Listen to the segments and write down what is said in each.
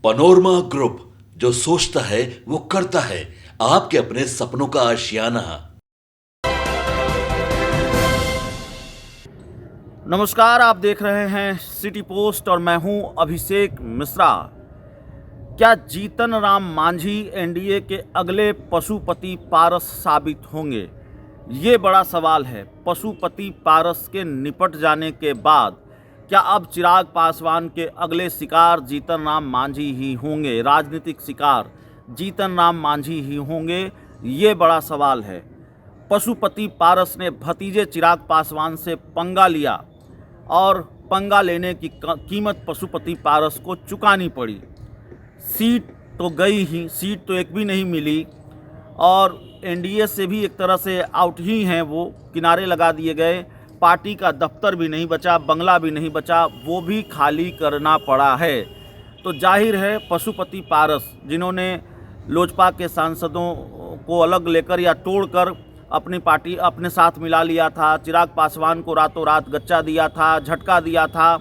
Panorama group, जो सोचता है वो करता है। आपके अपने सपनों का आशियाना। नमस्कार, आप देख रहे हैं सिटी पोस्ट और मैं हूं अभिषेक मिश्रा। क्या जीतन राम मांझी एनडीए के अगले पशुपति पारस साबित होंगे? ये बड़ा सवाल है। पशुपति पारस के निपट जाने के बाद क्या अब चिराग पासवान के अगले शिकार जीतन राम मांझी ही होंगे? राजनीतिक शिकार जीतन राम मांझी ही होंगे? ये बड़ा सवाल है। पशुपति पारस ने भतीजे चिराग पासवान से पंगा लिया और पंगा लेने की कीमत पशुपति पारस को चुकानी पड़ी। सीट तो गई ही, सीट तो एक भी नहीं मिली और एनडीए से भी एक तरह से आउट ही हैं, वो किनारे लगा दिए गए। पार्टी का दफ्तर भी नहीं बचा, बंगला भी नहीं बचा, वो भी खाली करना पड़ा है। तो जाहिर है पशुपति पारस, जिन्होंने लोजपा के सांसदों को अलग लेकर या तोड़कर अपनी पार्टी अपने साथ मिला लिया था, चिराग पासवान को रातों रात गच्चा दिया था, झटका दिया था,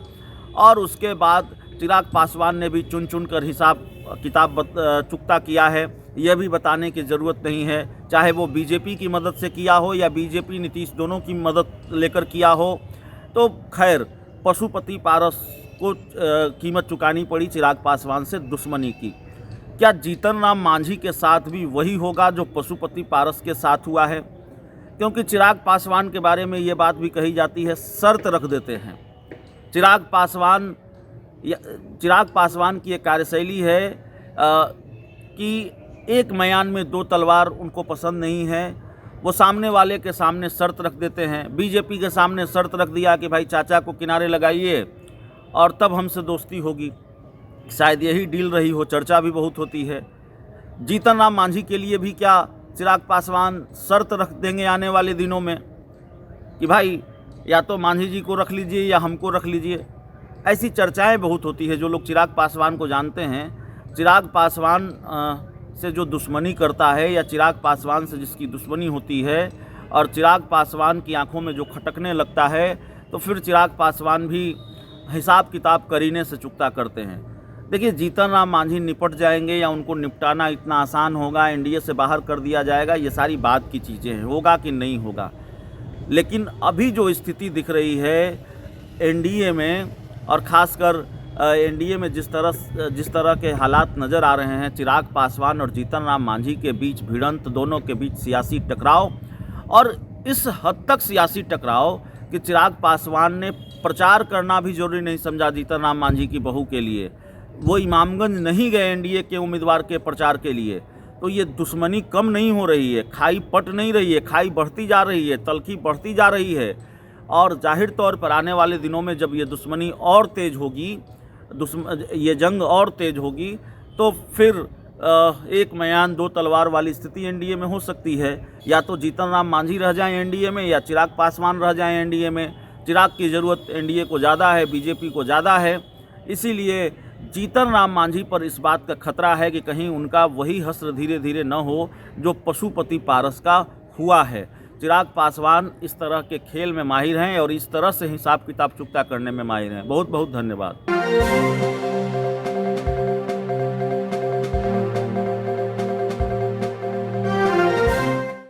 और उसके बाद चिराग पासवान ने भी चुन चुन कर हिसाब किताब चुकता किया है। यह भी बताने की ज़रूरत नहीं है, चाहे वो बीजेपी की मदद से किया हो या बीजेपी नीतीश दोनों की मदद लेकर किया हो। तो खैर, पशुपति पारस को कीमत चुकानी पड़ी चिराग पासवान से दुश्मनी की। क्या जीतन राम मांझी के साथ भी वही होगा जो पशुपति पारस के साथ हुआ है? क्योंकि चिराग पासवान के बारे में ये बात भी कही जाती है, शर्त रख देते हैं। चिराग पासवान की एक कार्यशैली है कि एक म्यान में दो तलवार उनको पसंद नहीं है। वो सामने वाले के सामने शर्त रख देते हैं। बीजेपी के सामने शर्त रख दिया कि भाई चाचा को किनारे लगाइए और तब हमसे दोस्ती होगी। शायद यही डील रही हो, चर्चा भी बहुत होती है। जीतन राम मांझी के लिए भी क्या चिराग पासवान शर्त रख देंगे आने वाले दिनों में कि भाई या तो मांझी जी को रख लीजिए या हमको रख लीजिए? ऐसी चर्चाएं बहुत होती है। जो लोग चिराग पासवान को जानते हैं, चिराग पासवान से जो दुश्मनी करता है या चिराग पासवान से जिसकी दुश्मनी होती है और चिराग पासवान की आंखों में जो खटकने लगता है, तो फिर चिराग पासवान भी हिसाब किताब करीने से चुकता करते हैं। देखिए, जीतन राम मांझी निपट जाएंगे या उनको निपटाना इतना आसान होगा, एनडीए से बाहर कर दिया जाएगा, ये सारी बात की चीज़ें हैं। होगा कि नहीं होगा, लेकिन अभी जो स्थिति दिख रही है एनडीए में, और ख़ासकर एनडीए में जिस तरह के हालात नज़र आ रहे हैं, चिराग पासवान और जीतन राम मांझी के बीच भिड़ंत, दोनों के बीच सियासी टकराव, और इस हद तक सियासी टकराव कि चिराग पासवान ने प्रचार करना भी जरूरी नहीं समझा जीतन राम मांझी की बहू के लिए। वो इमामगंज नहीं गए एनडीए के उम्मीदवार के प्रचार के लिए। तो ये दुश्मनी कम नहीं हो रही है, खाई पट नहीं रही है, खाई बढ़ती जा रही है, तलखी बढ़ती जा रही है। और जाहिर तौर पर आने वाले दिनों में जब ये दुश्मनी और तेज़ होगी, ये जंग और तेज़ होगी, तो फिर एक म्यान दो तलवार वाली स्थिति एनडीए में हो सकती है। या तो जीतन राम मांझी रह जाएं एनडीए में या चिराग पासवान रह जाएं एनडीए में। चिराग की ज़रूरत एनडीए को ज़्यादा है, बीजेपी को ज़्यादा है। इसीलिए जीतन राम मांझी पर इस बात का खतरा है कि कहीं उनका वही हश्र धीरे धीरे न हो जो पशुपति पारस का हुआ है। चिराग पासवान इस तरह के खेल में माहिर हैं और इस तरह से हिसाब किताब चुकता करने में माहिर हैं। बहुत बहुत धन्यवाद।